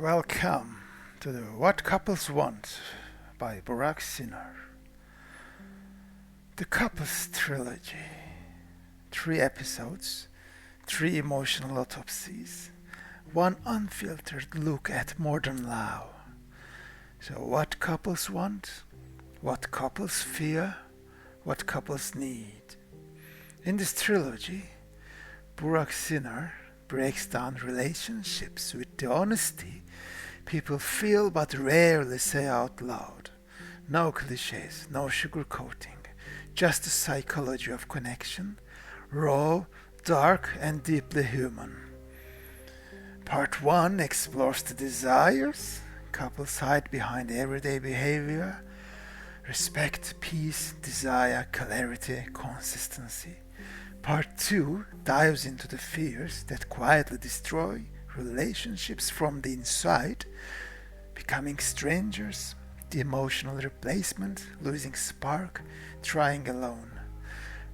Welcome to the What Couples Want by Burak Cinar. The Couples Trilogy. 3 episodes, 3 emotional autopsies, 1 unfiltered look at modern love. So what couples want, what couples fear, what couples need. In this trilogy, Burak Cinar breaks down relationships with the honesty people feel but rarely say out loud. No cliches, no sugarcoating, just the psychology of connection, raw, dark, and deeply human. Part 1 explores the desires couples hide behind everyday behavior: respect, peace, desire, clarity, consistency. Part 2 dives into the fears that quietly destroy relationships from the inside: becoming strangers, the emotional replacement, losing spark, trying alone.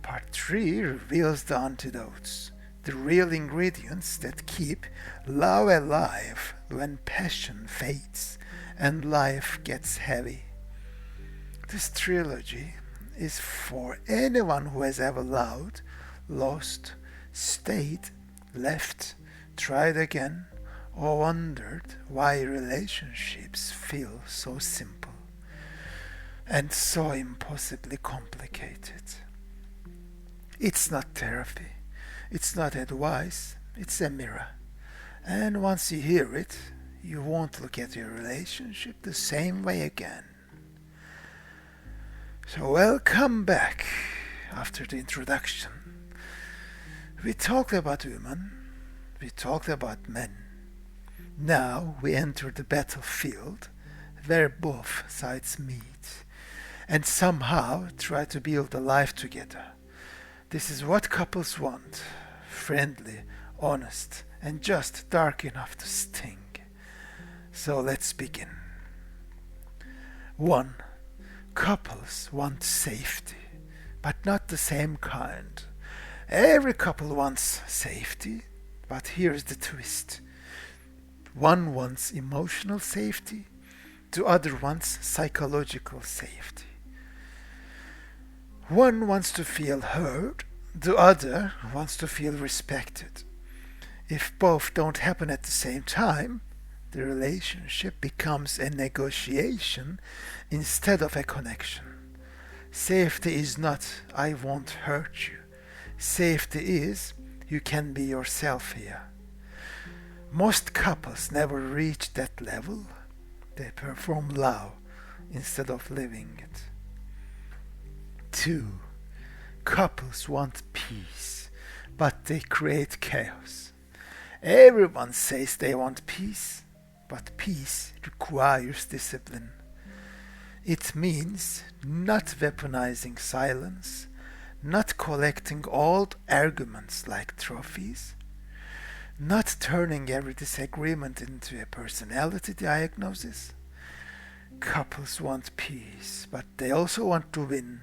Part 3 reveals the antidotes, the real ingredients that keep love alive when passion fades and life gets heavy. This trilogy is for anyone who has ever loved, lost, stayed, left, tried again, or wondered why relationships feel so simple and so impossibly complicated. It's not therapy, it's not advice, it's a mirror. And once you hear it, you won't look at your relationship the same way again. So welcome back. After the introduction, we talked about women, we talked about men. Now we enter the battlefield where both sides meet and somehow try to build a life together. This is what couples want: friendly, honest, and just dark enough to sting. So let's begin. 1. Couples want safety, but not the same kind. Every couple wants safety, but here's the twist. One wants emotional safety, the other wants psychological safety. One wants to feel heard, the other wants to feel respected. If both don't happen at the same time, the relationship becomes a negotiation instead of a connection. Safety is not "I won't hurt you." Safety is "you can be yourself here." Most couples never reach that level. They perform love instead of living it. 2. Couples want peace, but they create chaos. Everyone says they want peace, but peace requires discipline. It means not weaponizing silence, not collecting old arguments like trophies, not turning every disagreement into a personality diagnosis. Couples want peace, but they also want to win,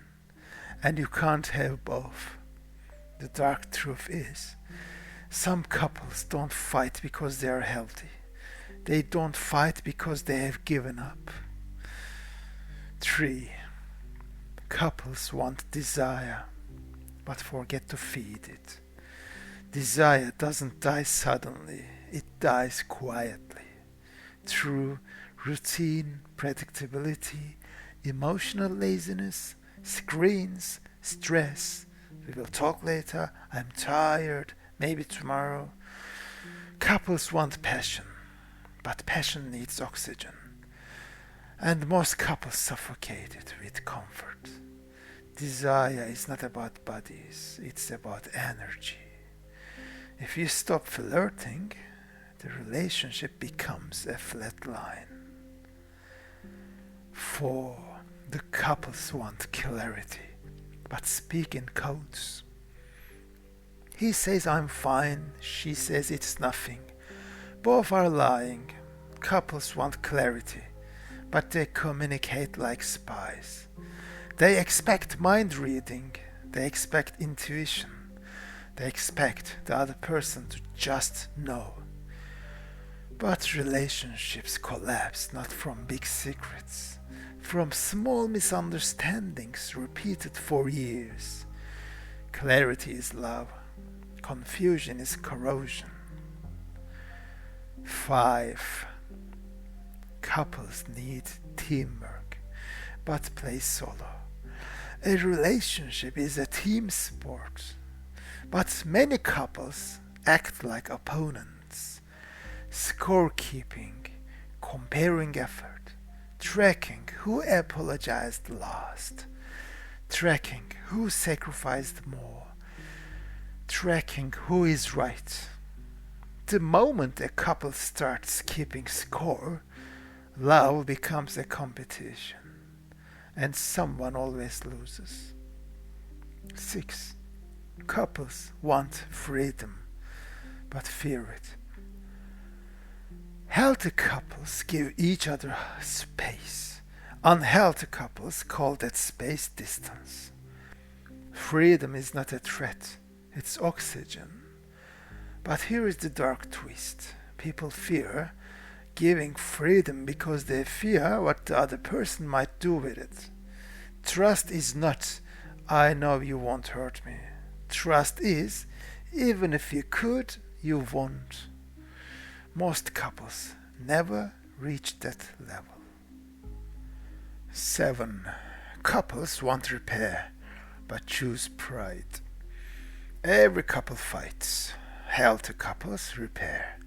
and you can't have both. The dark truth is, some couples don't fight because they are healthy. They don't fight because they have given up. 3. Couples want desire, but forget to feed it. Desire doesn't die suddenly, it dies quietly. Through routine, predictability, emotional laziness, screens, stress. "We will talk later," "I'm tired," "maybe tomorrow." Couples want passion, but passion needs oxygen. And most couples suffocate it with comfort. Desire is not about bodies, it's about energy. If you stop flirting, the relationship becomes a flat line. 4. The couples want clarity, but speak in codes. He says "I'm fine," she says "it's nothing." Both are lying. Couples want clarity, but they communicate like spies. They expect mind reading, they expect intuition. They expect the other person to just know. But relationships collapse not from big secrets, from small misunderstandings repeated for years. Clarity is love, confusion is corrosion. 5. Couples need teamwork, but play solo. A relationship is a team sport, but many couples act like opponents. Scorekeeping, comparing effort, tracking who apologized last, tracking who sacrificed more, tracking who is right. The moment a couple starts keeping score, love becomes a competition, and someone always loses. 6. Couples want freedom, but fear it. Healthy couples give each other space. Unhealthy couples call that space distance. Freedom is not a threat, it's oxygen. But here is the dark twist. People fear giving freedom because they fear what the other person might do with it. Trust is not, I know you won't hurt me. Trust is, even if you could, you won't. Most couples never reach that level. 7. Couples want repair, but choose pride. Every couple fights. Healthy couples repair.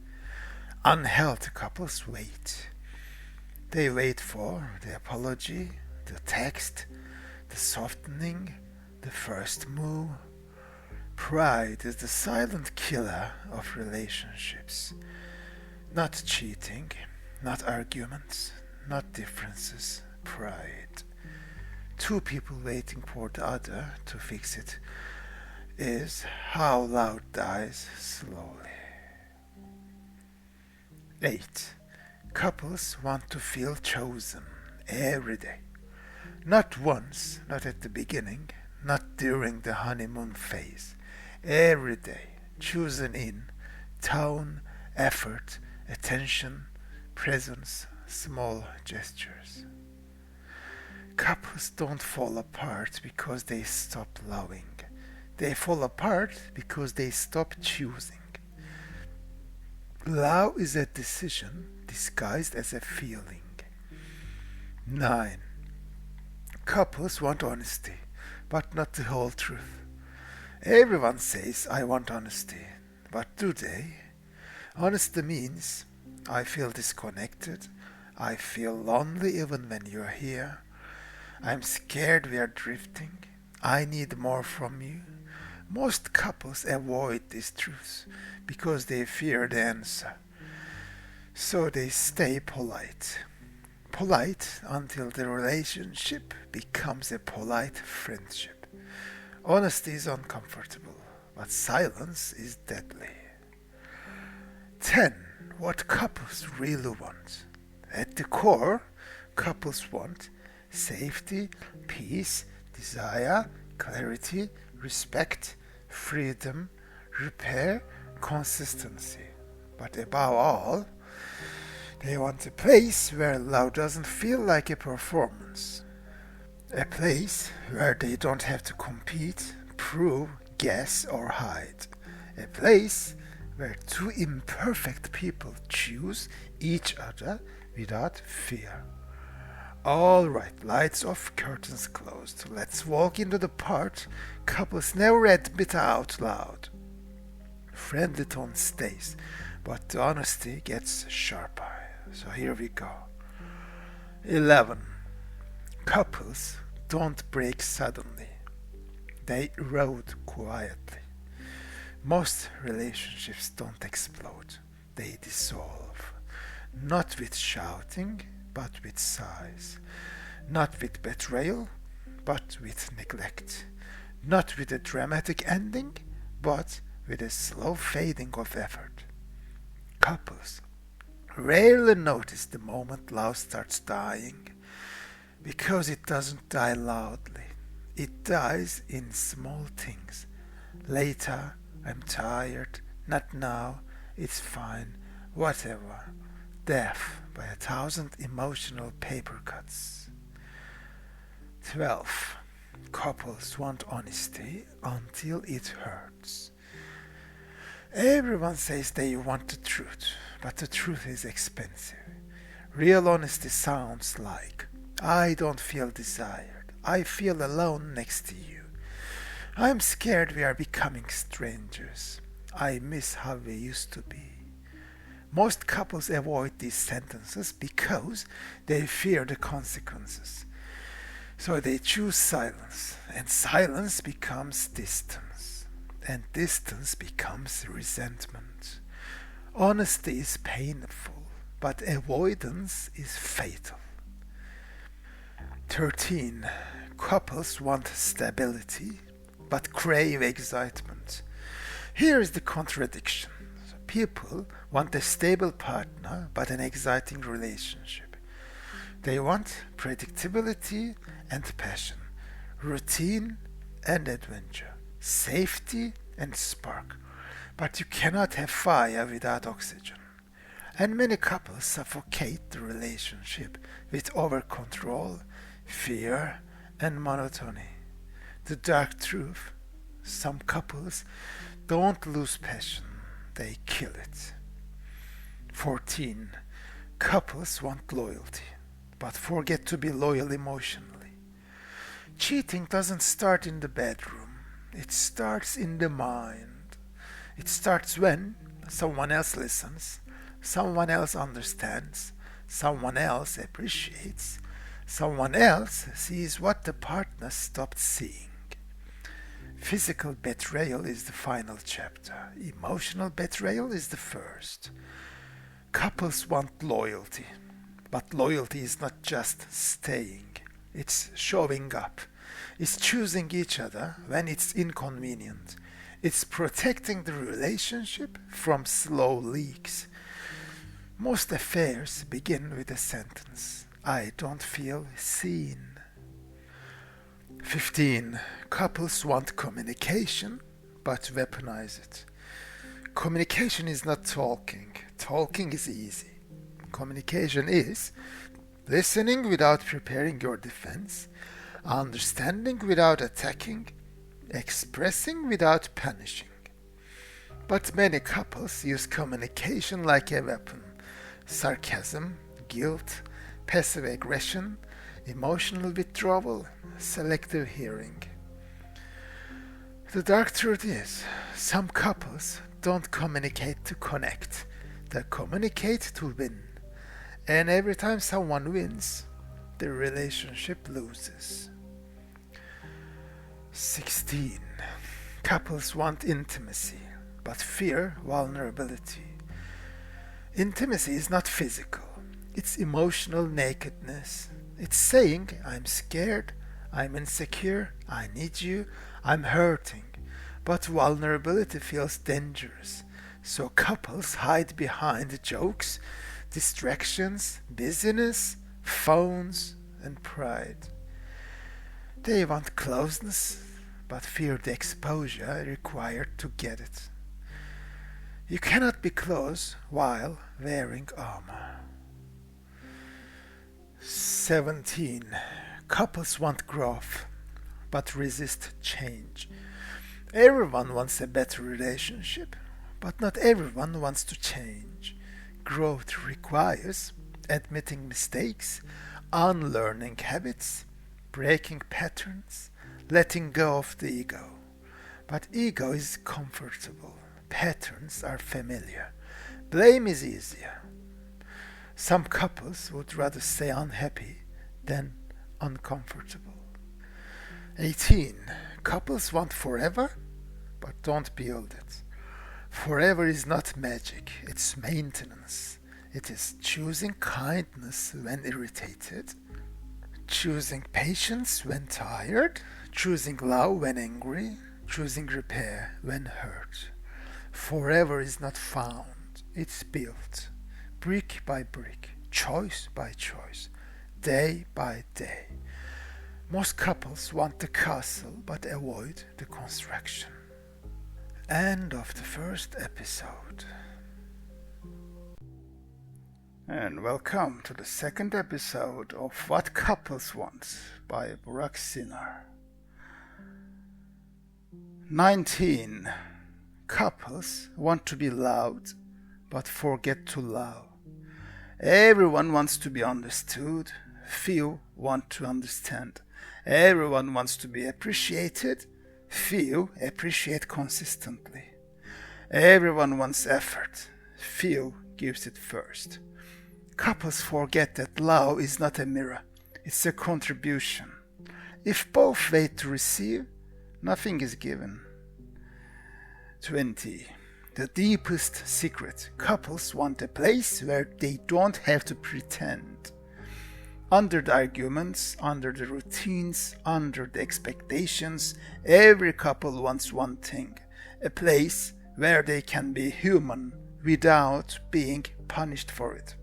Unhealthy couples wait. They wait for the apology, the text, the softening, the first move. Pride is the silent killer of relationships. Not cheating, not arguments, not differences, pride. 2 people waiting for the other to fix it is how love dies slowly. 8. Couples want to feel chosen every day. Not once, not at the beginning, not during the honeymoon phase. Every day, chosen in tone, effort, attention, presence, small gestures. Couples don't fall apart because they stop loving. They fall apart because they stop choosing. Love is a decision disguised as a feeling. 9. Couples want honesty, but not the whole truth. Everyone says, I want honesty, but do they? Honesty means, I feel disconnected, I feel lonely even when you're here, I'm scared we are drifting, I need more from you. Most couples avoid these truths because they fear the answer. So they stay polite. Polite until the relationship becomes a polite friendship. Honesty is uncomfortable, but silence is deadly. 10. What couples really want. At the core, couples want safety, peace, desire, clarity, respect, freedom, repair, consistency. But above all, they want a place where love doesn't feel like a performance. A place where they don't have to compete, prove, guess, or hide. A place where 2 imperfect people choose each other without fear. Alright, lights off, curtains closed. Let's walk into the part couples never admit out loud. Friendly tone stays, but the honesty gets sharper. So here we go. 11. Couples don't break suddenly. They erode quietly. Most relationships don't explode. They dissolve. Not with shouting, but with sighs. Not with betrayal, but with neglect. Not with a dramatic ending, but with a slow fading of effort. Couples rarely notice the moment love starts dying, because it doesn't die loudly. It dies in small things. Later, I'm tired. Not now. It's fine. whatever, death by 1,000 emotional paper cuts. 12. Couples want honesty until it hurts. Everyone says they want the truth, but the truth is expensive. Real honesty sounds like, I don't feel desired. I feel alone next to you. I'm scared we are becoming strangers. I miss how we used to be. Most couples avoid these sentences because they fear the consequences. So they choose silence, and silence becomes distance, and distance becomes resentment. Honesty is painful, but avoidance is fatal. 13. Couples want stability, but crave excitement. Here is the contradiction. People want a stable partner, but an exciting relationship. They want predictability and passion, routine and adventure, safety and spark. But you cannot have fire without oxygen. And many couples suffocate the relationship with over-control, fear, and monotony. The dark truth, some couples don't lose passion, they kill it. 14. Couples want loyalty, but forget to be loyal emotionally. Cheating doesn't start in the bedroom, it starts in the mind. It starts when someone else listens, someone else understands, someone else appreciates, someone else sees what the partner stopped seeing. Physical betrayal is the final chapter. Emotional betrayal is the first. Couples want loyalty, but loyalty is not just staying. It's showing up. It's choosing each other when it's inconvenient. It's protecting the relationship from slow leaks. Most affairs begin with a sentence, I don't feel seen. 15. Couples want communication, but weaponize it. Communication is not talking. Talking is easy. Communication is listening without preparing your defense, understanding without attacking, expressing without punishing. But many couples use communication like a weapon. Sarcasm, guilt, passive aggression, emotional withdrawal, selective hearing. The dark truth is, some couples don't communicate to connect. They communicate to win. And every time someone wins, the relationship loses. 16. Couples want intimacy, but fear vulnerability. Intimacy is not physical. It's emotional nakedness. It's saying, I'm scared, I'm insecure, I need you, I'm hurting. But vulnerability feels dangerous. So couples hide behind jokes, distractions, busyness, phones, and pride. They want closeness, but fear the exposure required to get it. You cannot be close while wearing armor. 17. Couples want growth, but resist change. Everyone wants a better relationship, but not everyone wants to change. Growth requires admitting mistakes, unlearning habits, breaking patterns, letting go of the ego. But ego is comfortable. Patterns are familiar. Blame is easier. Some couples would rather stay unhappy than uncomfortable. 18. Couples want forever, but don't build it. Forever is not magic, it's maintenance. It is choosing kindness when irritated, choosing patience when tired, choosing love when angry, choosing repair when hurt. Forever is not found, it's built, brick by brick, choice by choice, day by day. Most couples want the castle but avoid the construction. End of the first episode. And welcome to the second episode of What Couples Want by Burak Cinar. 19. Couples want to be loved, but forget to love. Everyone wants to be understood, few want to understand. Everyone wants to be appreciated, few appreciate consistently. Everyone wants effort, few gives it first. Couples forget that love is not a mirror, it's a contribution. If both wait to receive, nothing is given. 20. The deepest secret. Couples want a place where they don't have to pretend. Under the arguments, under the routines, under the expectations, every couple wants one thing. A place where they can be human without being punished for it.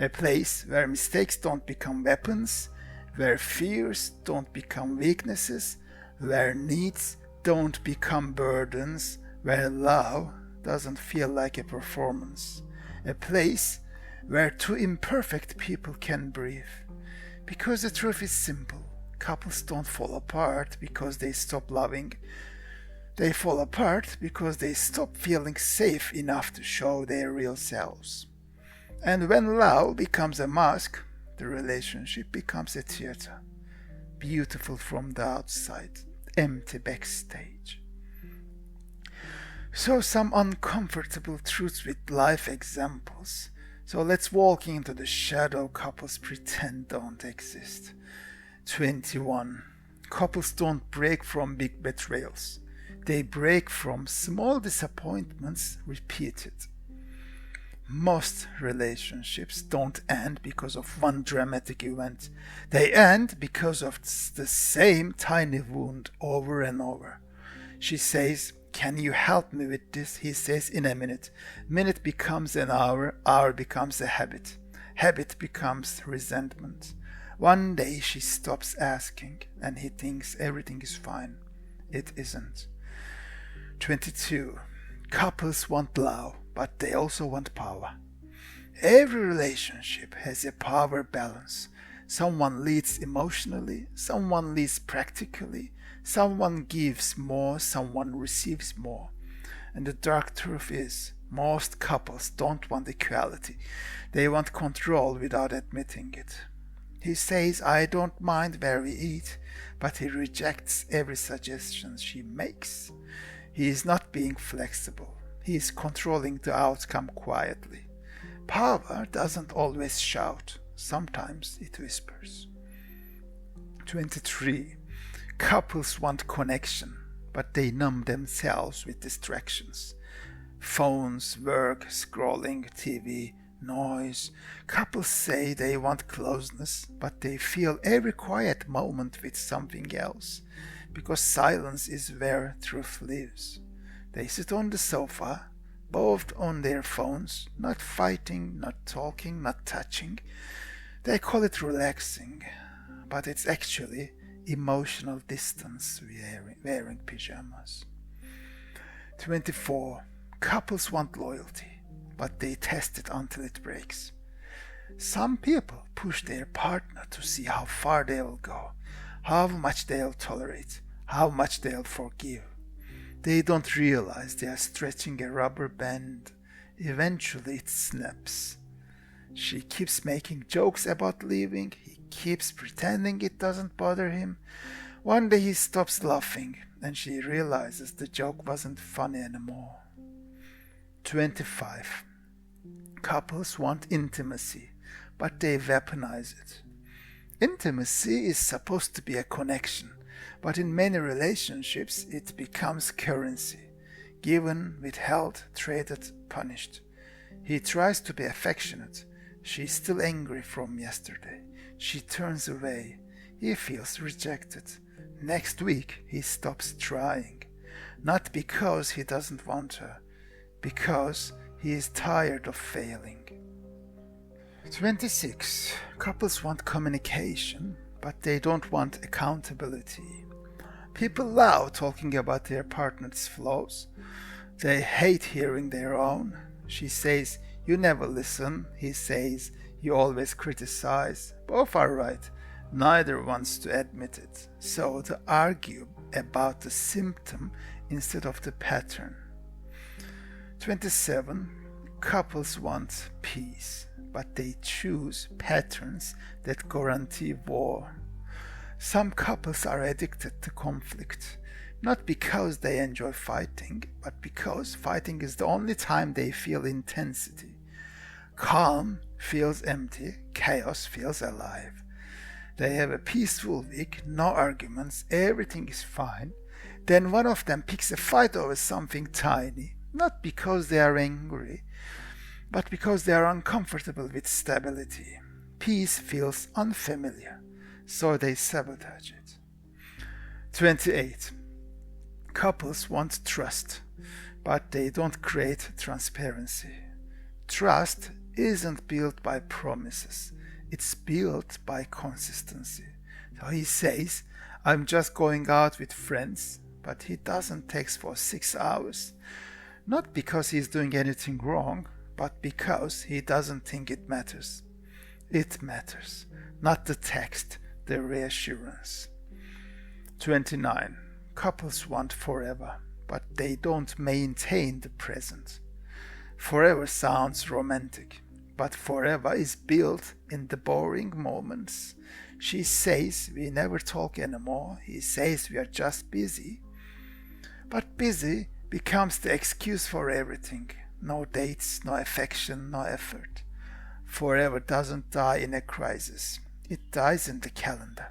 A place where mistakes don't become weapons, where fears don't become weaknesses, where needs don't become burdens, where love doesn't feel like a performance. A place where two imperfect people can breathe. Because the truth is simple. Couples don't fall apart because they stop loving. They fall apart because they stop feeling safe enough to show their real selves. And when love becomes a mask, the relationship becomes a theater. Beautiful from the outside, empty backstage. So some uncomfortable truths with life examples. So let's walk into the shadow couples pretend don't exist. 21. Couples don't break from big betrayals. They break from small disappointments repeated. Most relationships don't end because of one dramatic event. They end because of the same tiny wound over and over. She says, "Can you help me with this?" He says, "In a minute." Minute becomes an hour. Hour becomes a habit. Habit becomes resentment. One day she stops asking and he thinks everything is fine. It isn't. 22. Couples want love, but they also want power. Every relationship has a power balance. Someone leads emotionally, someone leads practically, someone gives more, someone receives more. And the dark truth is, most couples don't want equality. They want control without admitting it. He says, "I don't mind where we eat," but he rejects every suggestion she makes. He is not being flexible. He is controlling the outcome quietly. Power doesn't always shout. Sometimes it whispers. 23. Couples want connection, but they numb themselves with distractions. Phones, work, scrolling, TV, noise. Couples say they want closeness, but they fill every quiet moment with something else. Because silence is where truth lives. They sit on the sofa, both on their phones, not fighting, not talking, not touching. They call it relaxing, but it's actually emotional distance wearing pajamas. 24. Couples want loyalty, but they test it until it breaks. Some people push their partner to see how far they will go, how much they'll tolerate, how much they'll forgive. They don't realize they are stretching a rubber band. Eventually it snaps. She keeps making jokes about leaving. He keeps pretending it doesn't bother him. One day he stops laughing and she realizes the joke wasn't funny anymore. 25. Couples want intimacy, but they weaponize it. Intimacy is supposed to be a connection, but in many relationships it becomes currency. Given, withheld, traded, punished. He tries to be affectionate. She's still angry from yesterday. She turns away. He feels rejected. Next week he stops trying. Not because he doesn't want her, because he is tired of failing. 26. Couples want communication, but they don't want accountability. People love talking about their partner's flaws. They hate hearing their own. She says, You never listen, he says. You always criticize. Both are right. Neither wants to admit it. So they argue about the symptom instead of the pattern. 27. Couples want peace, but they choose patterns that guarantee war. Some couples are addicted to conflict, not because they enjoy fighting, but because fighting is the only time they feel intensity. Calm feels empty, chaos feels alive. They have a peaceful week, no arguments, everything is fine. Then one of them picks a fight over something tiny, not because they are angry, but because they are uncomfortable with stability. Peace feels unfamiliar, so they sabotage it. 28. Couples want trust, but they don't create transparency. Trust isn't built by promises, it's built by consistency. So he says, I'm just going out with friends, but he doesn't text for 6 hours. Not because he's doing anything wrong, but because he doesn't think it matters. It matters, not the text, the reassurance. 29. Couples want forever, but they don't maintain the present. Forever sounds romantic, but forever is built in the boring moments. She says we never talk anymore. He says we are just busy. But busy becomes the excuse for everything. No dates, no affection, no effort. Forever doesn't die in a crisis. It dies in the calendar.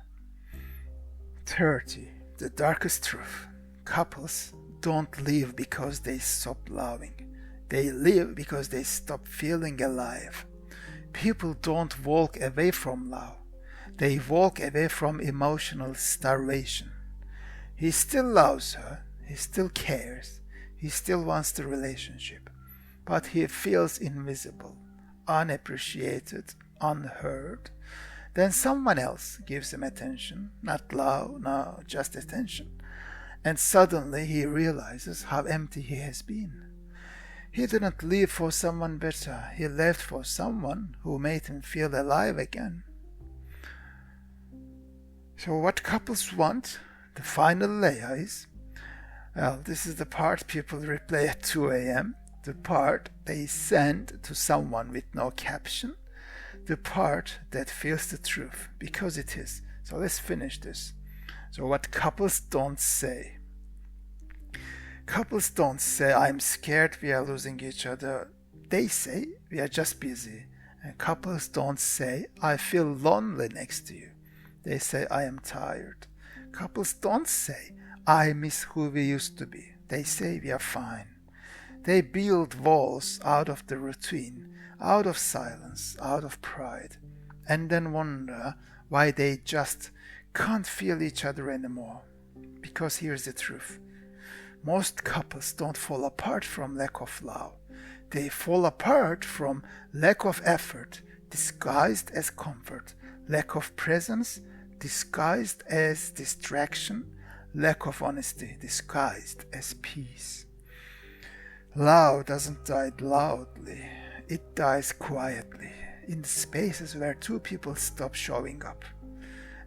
30. The darkest truth. Couples don't live because they stop loving. They live because they stop feeling alive. People don't walk away from love. They walk away from emotional starvation. He still loves her. He still cares. He still wants the relationship. But he feels invisible, unappreciated, unheard. Then someone else gives him attention. Not love, no, just attention. And suddenly he realizes how empty he has been. He didn't live for someone better. He left for someone who made him feel alive again. So what couples want, the final layer is, well, this is the part people replay at 2 a.m., the part they send to someone with no caption, the part that feels the truth, because it is. So let's finish this. So what couples don't say. Couples don't say, I'm scared we are losing each other. They say, we are just busy. And couples don't say, I feel lonely next to you. They say, I am tired. Couples don't say, I miss who we used to be. They say, we are fine. They build walls out of the routine, out of silence, out of pride, and then wonder why they just can't feel each other anymore. Because here's the truth. Most couples don't fall apart from lack of love. They fall apart from lack of effort, disguised as comfort, lack of presence, disguised as distraction, lack of honesty, disguised as peace. Love doesn't die loudly. It dies quietly, in the spaces where two people stop showing up.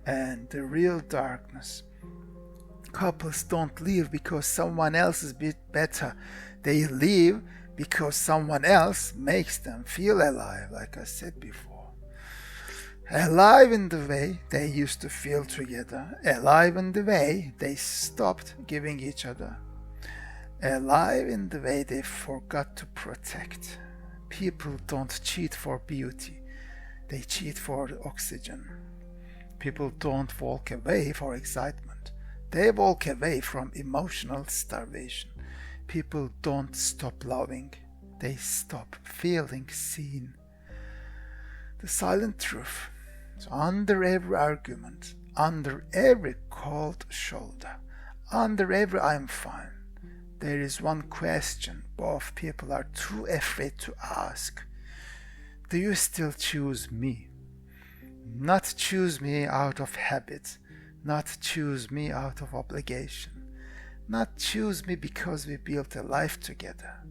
And the real darkness. Couples don't live because someone else is better. They live because someone else makes them feel alive, like I said before. Alive in the way they used to feel together. Alive in the way they stopped giving each other. Alive in the way they forgot to protect. People don't cheat for beauty. They cheat for oxygen. People don't walk away for excitement. They walk away from emotional starvation. People don't stop loving. They stop feeling seen. The silent truth. So under every argument, under every cold shoulder, under every I'm fine, there is one question both people are too afraid to ask. Do you still choose me? Not choose me out of habit. Not choose me out of obligation. Not choose me because we built a life together.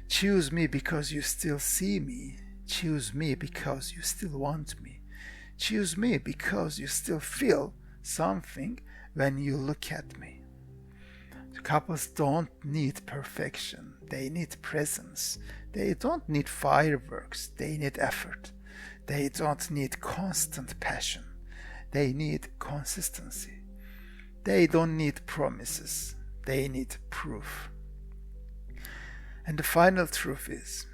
Choose me because you still see me. Choose me because you still want me. Choose me because you still feel something when you look at me. Couples don't need perfection. They need presence. They don't need fireworks. They need effort. They don't need constant passion. They need consistency. They don't need promises. They need proof. And the final truth is,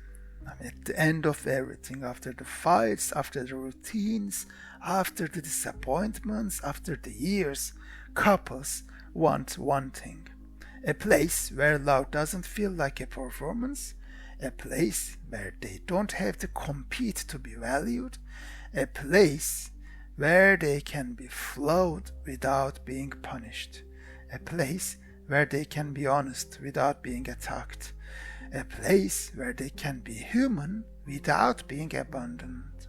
at the end of everything, after the fights, after the routines, after the disappointments, after the years, couples want one thing. A place where love doesn't feel like a performance, a place where they don't have to compete to be valued, a place where they can be flawed without being punished, a place where they can be honest without being attacked, a place where they can be human without being abandoned,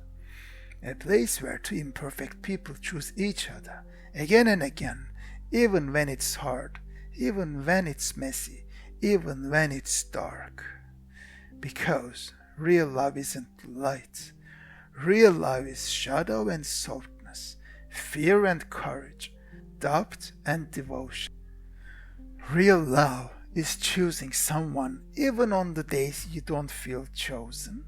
a place where two imperfect people choose each other again and again, even when it's hard, even when it's messy, even when it's dark. Because real love isn't light. Real love is shadow and softness, fear and courage, doubt and devotion. Real love is choosing someone even on the days you don't feel chosen.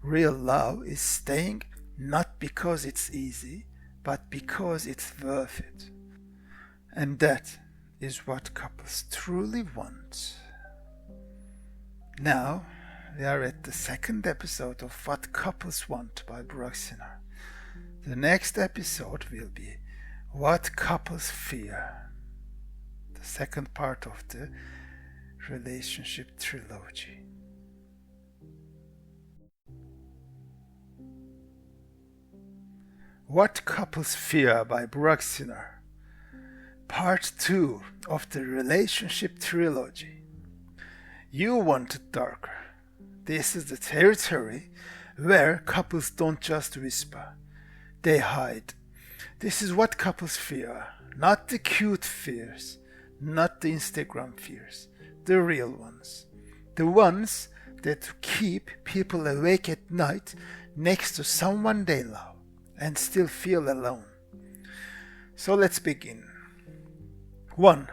Real love is staying not because it's easy, but because it's worth it. And that is what couples truly want. Now, we are at the second episode of What Couples Want by Burak Cinar. The next episode will be What Couples Fear, the second part of the relationship trilogy. What Couples Fear by Burak Cinar, Part 2 of the relationship trilogy. You want it darker. This is the territory where couples don't just whisper, they hide. This is what couples fear, not the cute fears, not the Instagram fears, the real ones. The ones that keep people awake at night next to someone they love and still feel alone. So let's begin. 1.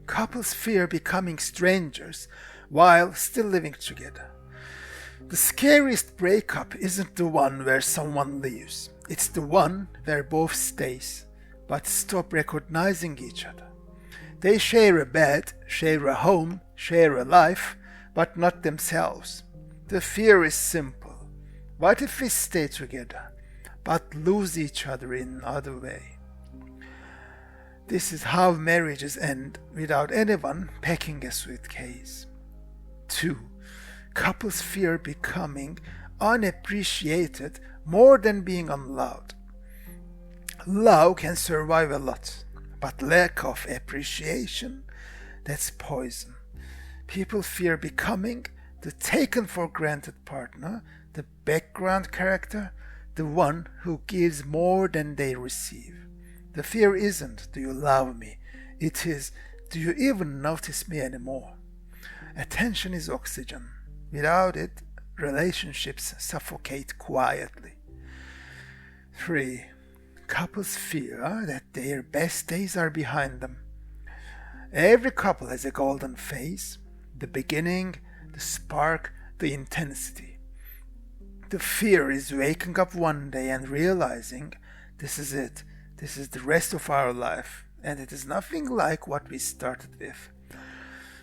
Couples fear becoming strangers while still living together. The scariest breakup isn't the one where someone leaves. It's the one where both stays, but stop recognizing each other. They share a bed, share a home, share a life, but not themselves. The fear is simple. What if we stay together, but lose each other in another way? This is how marriages end without anyone packing a suitcase. 2. Couples fear becoming unappreciated more than being unloved. Love can survive a lot, but lack of appreciation, that's poison. People fear becoming the taken for granted partner, the background character, the one who gives more than they receive. The fear isn't, do you love me? It is, do you even notice me anymore? Attention is oxygen. Without it, relationships suffocate quietly. 3. Couples fear that their best days are behind them. Every couple has a golden phase, the beginning, the spark, the intensity. The fear is waking up one day and realizing this is it. This is the rest of our life, and it is nothing like what we started with.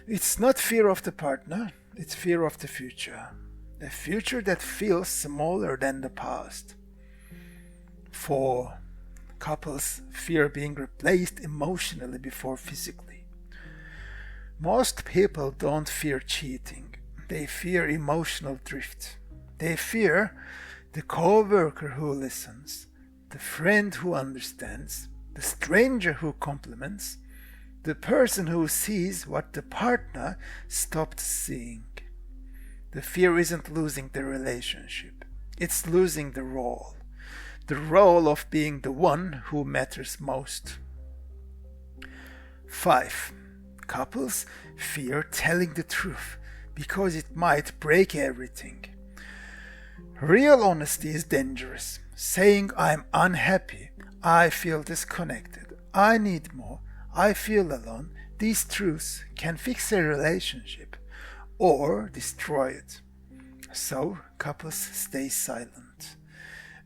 It's not fear of the partner, it's fear of the future. A future that feels smaller than the past. 4. Couples fear being replaced emotionally before physically. Most people don't fear cheating. They fear emotional drift. They fear the co-worker who listens, the friend who understands, the stranger who compliments, the person who sees what the partner stopped seeing. The fear isn't losing the relationship, it's losing the role of being the one who matters most. 5. Couples fear telling the truth because it might break everything. Real honesty is dangerous. Saying I'm unhappy, I feel disconnected, I need more, I feel alone, these truths can fix a relationship or destroy it. So couples stay silent.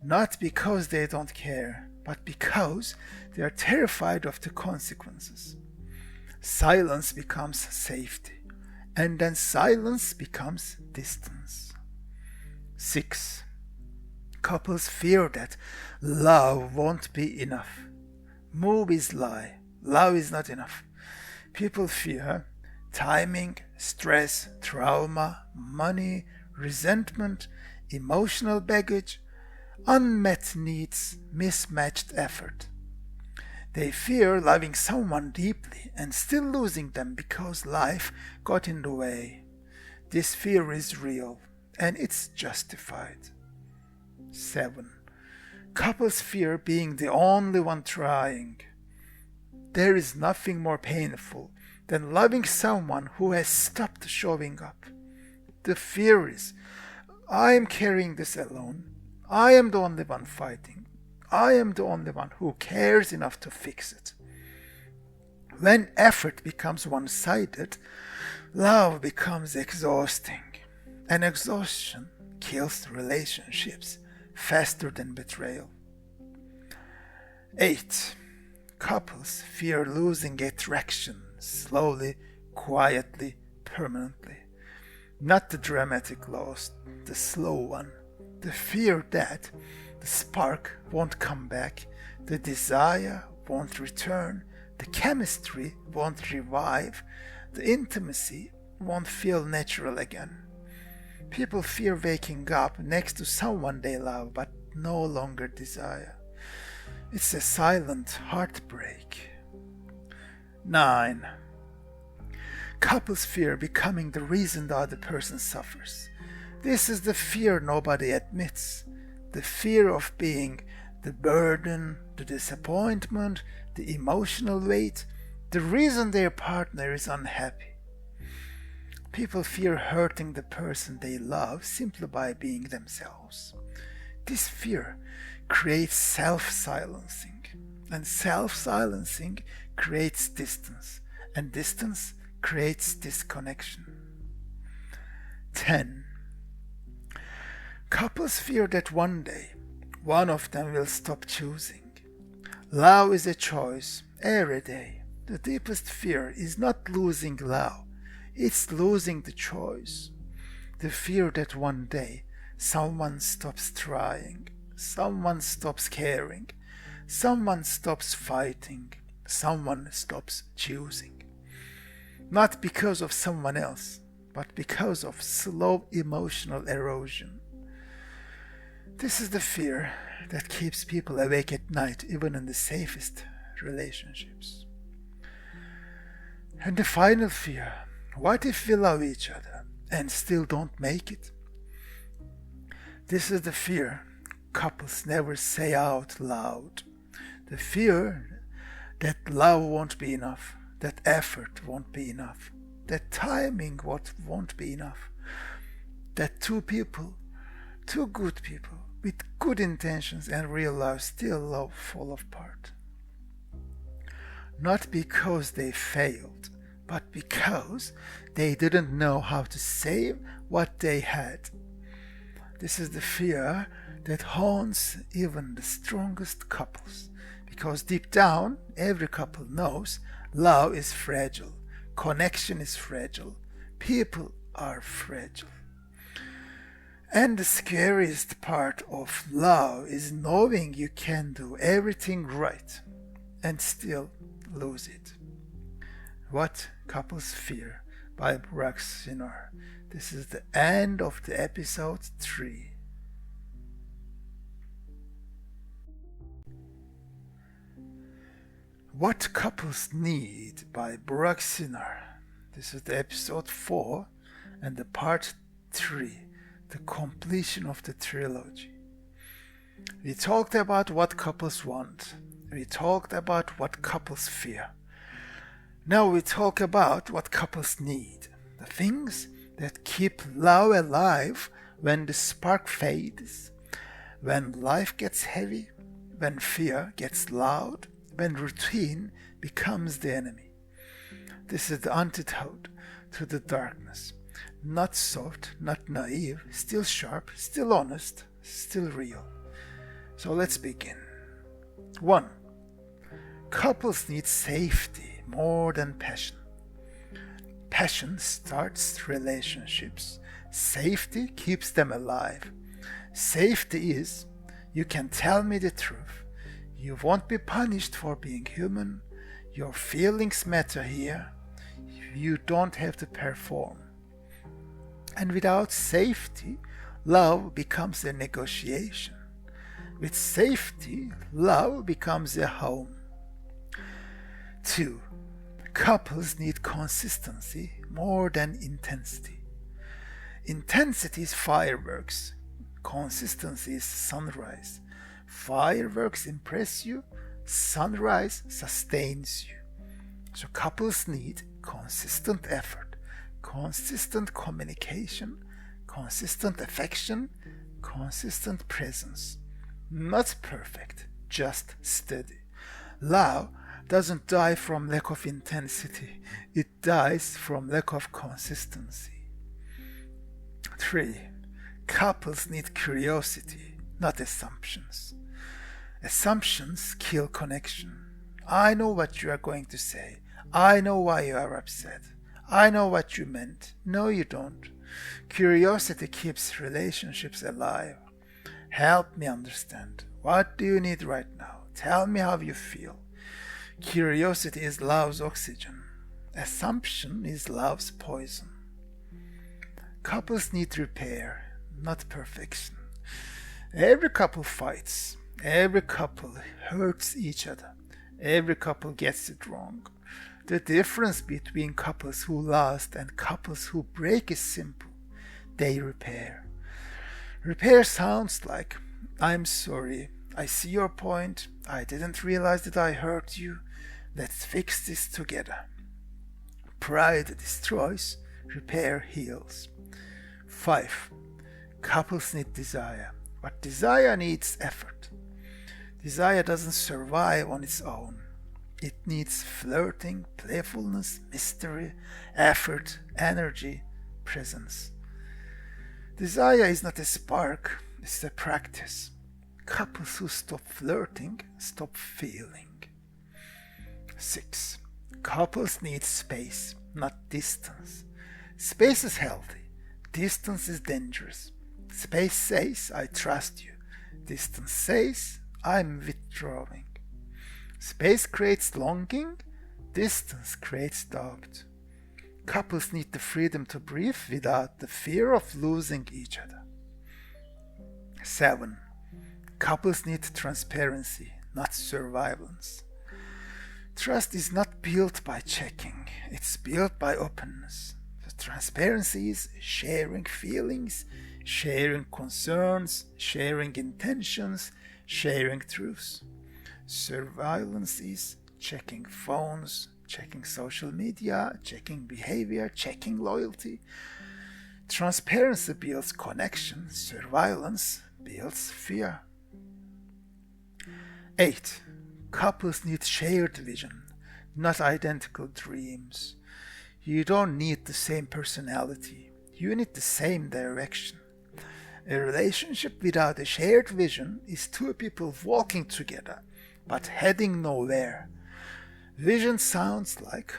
Not because they don't care, but because they are terrified of the consequences. Silence becomes safety, and then silence becomes distance. 6. Couples fear that love won't be enough. Movies lie. Love is not enough. People fear timing, stress, trauma, money, resentment, emotional baggage, unmet needs, mismatched effort. They fear loving someone deeply and still losing them because life got in the way. This fear is real and it's justified. 7. Couples fear being the only one trying. There is nothing more painful than loving someone who has stopped showing up. The fear is, I am carrying this alone. I am the only one fighting. I am the only one who cares enough to fix it. When effort becomes one-sided, love becomes exhausting. And exhaustion kills relationships faster than betrayal. 8. Couples fear losing attraction slowly, quietly, permanently. Not the dramatic loss, the slow one. The fear that the spark won't come back, the desire won't return, the chemistry won't revive, the intimacy won't feel natural again. People fear waking up next to someone they love but no longer desire. It's a silent heartbreak. 9. Couples fear becoming the reason the other person suffers. This is the fear nobody admits. The fear of being the burden, the disappointment, the emotional weight, the reason their partner is unhappy. People fear hurting the person they love simply by being themselves. This fear creates self-silencing, and self-silencing creates distance, and distance creates disconnection. 10. Couples fear that one day one of them will stop choosing. Love is a choice every day. The deepest fear is not losing love, it's losing the choice. The fear that one day someone stops trying, someone stops caring, someone stops fighting, someone stops choosing. Not because of someone else, but because of slow emotional erosion. This is the fear that keeps people awake at night, even in the safest relationships. And the final fear, what if we love each other and still don't make it? This is the fear couples never say out loud. The fear that love won't be enough, that effort won't be enough, that timing won't be enough, that two good people with good intentions and real love still fall apart. Not because they failed, but because they didn't know how to save what they had. This is the fear that haunts even the strongest couples, because deep down, every couple knows love is fragile, connection is fragile, people are fragile. And the scariest part of love is knowing you can do everything right and still lose it. What Couples Fear by Burak Cinar. This is the end of the episode 3. What Couples Need by Burak Cinar. This is the episode 4 and the part 3, the completion of the trilogy. We talked about what couples want. We talked about what couples fear. Now we talk about what couples need, the things that keep love alive when the spark fades, when life gets heavy, when fear gets loud, when routine becomes the enemy. This is the antidote to the darkness. Not soft, not naive, still sharp, still honest, still real. So let's begin. 1. Couples need safety more than passion. Passion starts relationships. Safety keeps them alive. Safety is, you can tell me the truth. You won't be punished for being human. Your feelings matter here. You don't have to perform. And without safety, love becomes a negotiation. With safety, love becomes a home. 2. Couples need consistency more than intensity. Intensity is fireworks. Consistency is sunrise. Fireworks impress you. Sunrise sustains you. So couples need consistent effort, consistent communication, consistent affection, consistent presence. Not perfect, just steady. Love doesn't die from lack of intensity. It dies from lack of consistency. 3. Couples need curiosity, not assumptions. Assumptions kill connection. I know what you are going to say. I know why you are upset. I know what you meant. No, you don't. Curiosity keeps relationships alive. Help me understand. What do you need right now? Tell me how you feel. Curiosity is love's oxygen. Assumption is love's poison. Couples need repair, not perfection. Every couple fights. Every couple hurts each other. Every couple gets it wrong. The difference between couples who last and couples who break is simple. They repair. Repair sounds like, I'm sorry, I see your point, I didn't realize that I hurt you, let's fix this together. Pride destroys, repair heals. 5. Couples need desire, but desire needs effort. Desire doesn't survive on its own. It needs flirting, playfulness, mystery, effort, energy, presence. Desire is not a spark, it's a practice. Couples who stop flirting stop feeling. 6. Couples need space, not distance. Space is healthy. Distance is dangerous. Space says, I trust you. Distance says, I'm withdrawing. Space creates longing. Distance creates doubt. Couples need the freedom to breathe without the fear of losing each other. 7. Couples need transparency, not surveillance. Trust is not built by checking, it's built by openness. The transparency is sharing feelings, sharing concerns, sharing intentions, sharing truths. Surveillance is checking phones, checking social media, checking behavior, checking loyalty. Transparency builds connection, surveillance builds fear. 8. Couples need shared vision, not identical dreams. You don't need the same personality, you need the same direction. A relationship without a shared vision is two people walking together, but heading nowhere. Vision sounds like,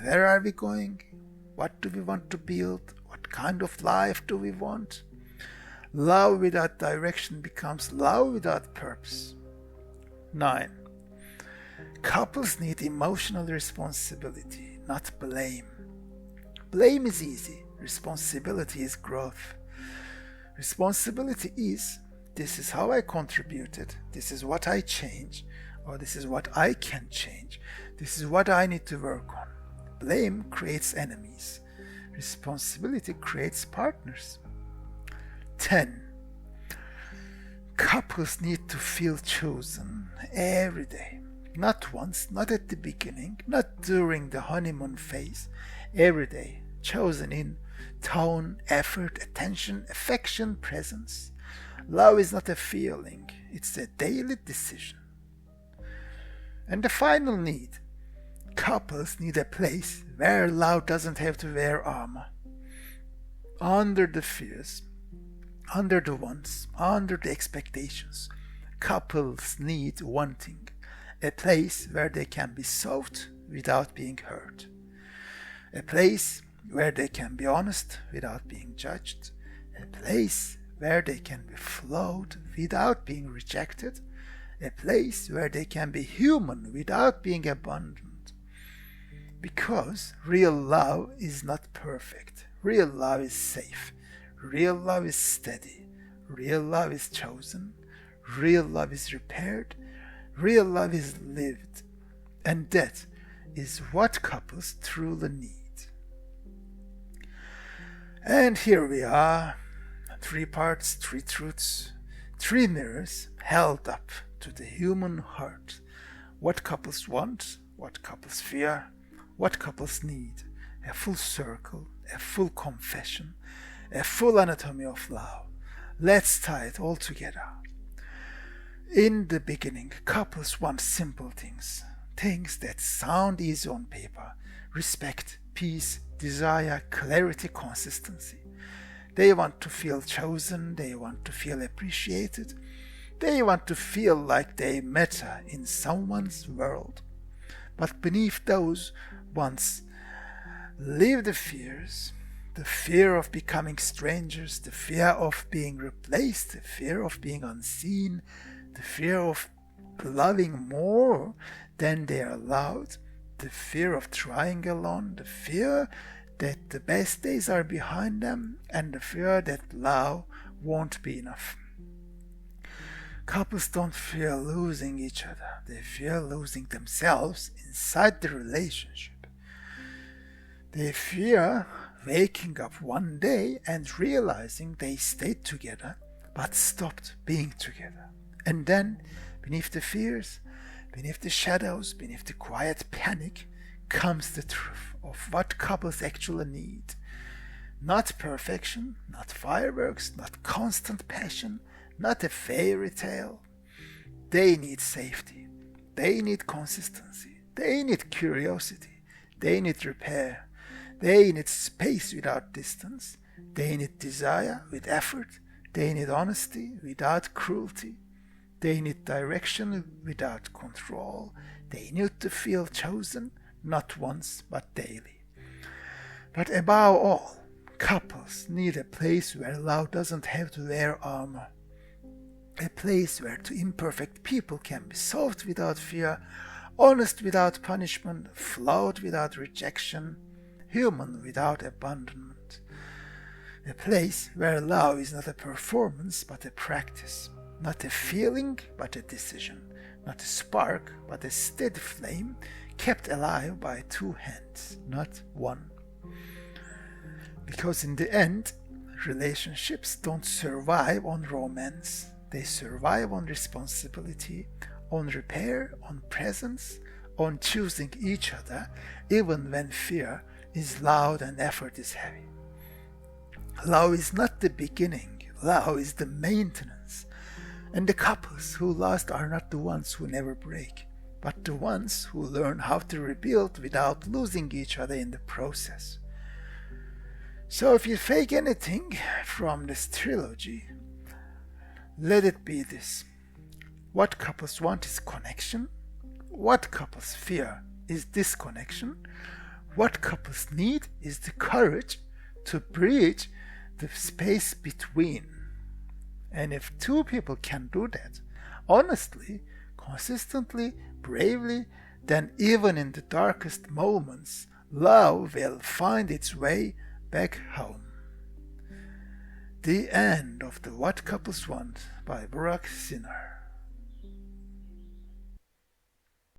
where are we going? What do we want to build? What kind of life do we want? Love without direction becomes love without purpose. 9. Couples need emotional responsibility, not blame. Blame is easy. Responsibility is growth. Responsibility is, this is how I contributed, this is what I change, or this is what I can change, this is what I need to work on. Blame creates enemies. Responsibility creates partners. 10. Couples need to feel chosen every day. Not once, not at the beginning, not during the honeymoon phase. Every day. chosen in tone, effort, attention, affection, presence. Love is not a feeling, it's a daily decision. And the final need. Couples need a place where love doesn't have to wear armor. Under the fears, under the wants, under the expectations, couples need wanting. A place where they can be soft without being hurt. A place where they can be honest without being judged. A place where they can be flawed without being rejected. A place where they can be human without being abandoned. Because real love is not perfect. Real love is safe. Real love is steady. Real love is chosen. Real love is repaired. Real love is lived. And that is what couples truly need. And here we are. 3 parts, 3 truths, 3 mirrors held up to the human heart. What couples want, what couples fear, what couples need. A full circle, a full confession, a full anatomy of love. Let's tie it all together. In the beginning, couples want simple things. Things that sound easy on paper. Respect, peace, desire, clarity, consistency. They want to feel chosen, they want to feel appreciated, they want to feel like they matter in someone's world. But beneath those wants live the fears, the fear of becoming strangers, the fear of being replaced, the fear of being unseen, the fear of loving more than they are allowed, the fear of trying alone, the fear that the best days are behind them, and the fear that love won't be enough. Couples don't fear losing each other, they fear losing themselves inside the relationship. They fear waking up one day and realizing they stayed together but stopped being together. And then, beneath the fears, beneath the shadows, beneath the quiet panic, comes the truth of what couples actually need. Not perfection, not fireworks, not constant passion, not a fairy tale. They need safety. They need consistency. They need curiosity. They need repair. They need space without distance. They need desire with effort. They need honesty without cruelty. They need direction without control. They need to feel chosen, not once but daily. But above all, couples need a place where love doesn't have to wear armor. A place where two imperfect people can be soft without fear, honest without punishment, flawed without rejection, human without abandonment. A place where love is not a performance but a practice, not a feeling but a decision, not a spark but a steady flame kept alive by 2 hands, not one. Because in the end, relationships don't survive on romance. They survive on responsibility, on repair, on presence, on choosing each other, even when fear is loud and effort is heavy. Love is not the beginning, love is the maintenance. And the couples who last are not the ones who never break, but the ones who learn how to rebuild without losing each other in the process. So if you take anything from this trilogy, let it be this. What couples want is connection. What couples fear is disconnection. What couples need is the courage to bridge the space between. And if 2 people can do that, honestly, consistently, bravely, then even in the darkest moments, love will find its way back home. The end of the What Couples Want by Burak Cinar.